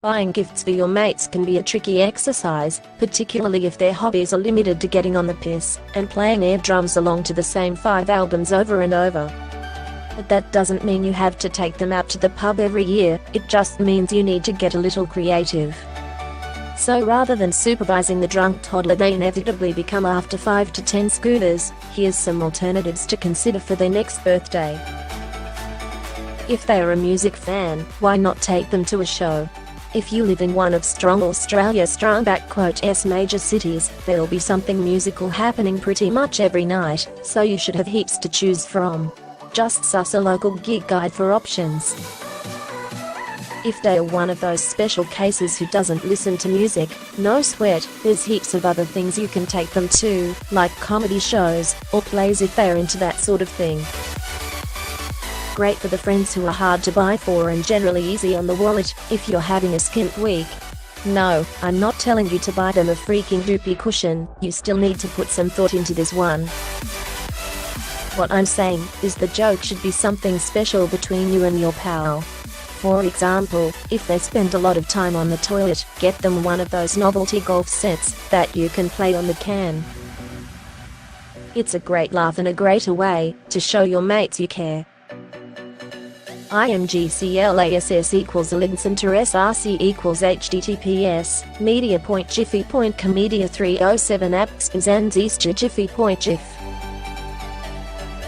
Buying gifts for your mates can be a tricky exercise, particularly if their hobbies are limited to getting on the piss and playing air drums along to the same 5 albums over and over. But that doesn't mean you have to take them out to the pub every year, it just means you need to get a little creative. So rather than supervising the drunk toddler they inevitably become after 5 to 10 scooters, here's some alternatives to consider for their next birthday. If they are a music fan, why not take them to a show? If you live in one of strong Australia's strong major cities, there'll be something musical happening pretty much every night, so you should have heaps to choose from. Just suss a local gig guide for options. If they are one of those special cases who doesn't listen to music, no sweat, there's heaps of other things you can take them to, like comedy shows, or plays if they're into that sort of thing. Great for the friends who are hard to buy for and generally easy on the wallet, if you're having a skimp week. No, I'm not telling you to buy them a freaking whoopee cushion, you still need to put some thought into this one. What I'm saying is the joke should be something special between you and your pal. For example, if they spend a lot of time on the toilet, get them one of those novelty golf sets that you can play on the can. It's a great laugh and a greater way to show your mates you care. IMGCLASS equals Lincenter SRC equals HTTPS, Media Point Jiffy Point Comedia 307 apps Zanzista Jiffy Point Jiff.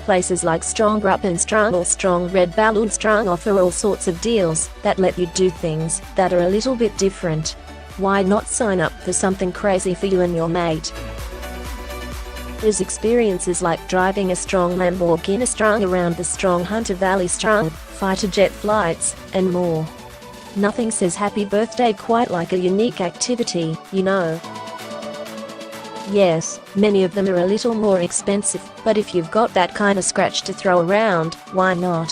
Places like Strong Grub and Strong or Strong Red Balloon Strong offer all sorts of deals that let you do things that are a little bit different. Why not sign up for something crazy for you and your mate? There's experiences like driving a Strong Lamborghini Strong around the Strong Hunter Valley Strong, fighter jet flights, and more. Nothing says happy birthday quite like a unique activity, you know. Yes, many of them are a little more expensive, but if you've got that kind of scratch to throw around, why not?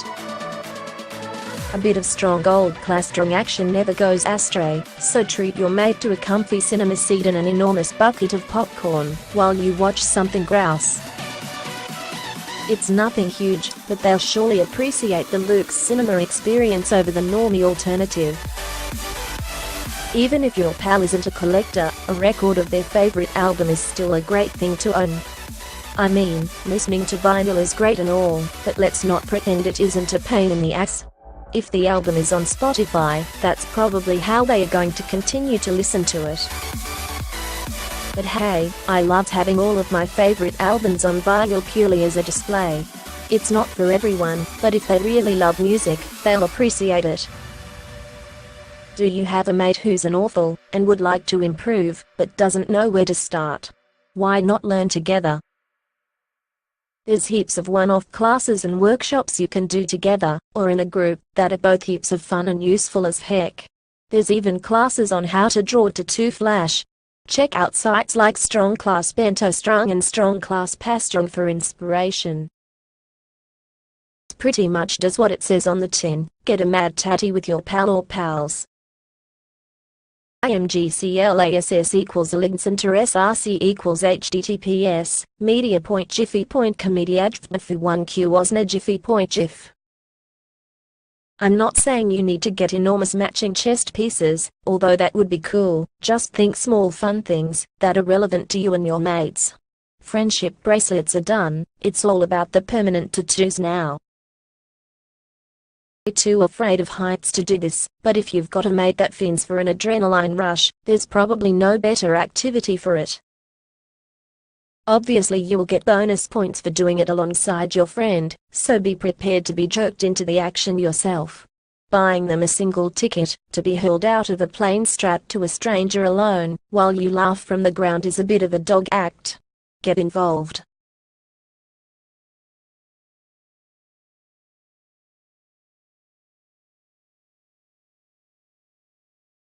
A bit of strong old plastering action never goes astray, so treat your mate to a comfy cinema seat and an enormous bucket of popcorn while you watch something grouse. It's nothing huge, but they'll surely appreciate the luxe cinema experience over the normie alternative. Even if your pal isn't a collector, a record of their favorite album is still a great thing to own. I mean, listening to vinyl is great and all, but let's not pretend it isn't a pain in the ass. If the album is on Spotify, that's probably how they are going to continue to listen to it. But hey, I loved having all of my favorite albums on vinyl purely as a display. It's not for everyone, but if they really love music, they'll appreciate it. Do you have a mate who's an awful and would like to improve, but doesn't know where to start? Why not learn together? There's heaps of one-off classes and workshops you can do together, or in a group, that are both heaps of fun and useful as heck. There's even classes on how to draw to Flash. Check out sites like Strong Class Bento Strong and Strong Class Pastrong for inspiration. It pretty much does what it says on the tin, get a mad tatty with your pal or pals. IMGCLASS equals Lincenter SRC equals HTTPS, Media Point Jiffy Point Comedia Jiffy 1Q Osna Jiffy Point Jiff. I'm not saying you need to get enormous matching chest pieces, although that would be cool, just think small fun things that are relevant to you and your mates. Friendship bracelets are done, it's all about the permanent tattoos now. Too afraid of heights to do this, but if you've got a mate that fins for an adrenaline rush, there's probably no better activity for it. Obviously you'll get bonus points for doing it alongside your friend, so be prepared to be jerked into the action yourself. Buying them a single ticket to be hurled out of a plane strapped to a stranger alone while you laugh from the ground is a bit of a dog act. Get involved.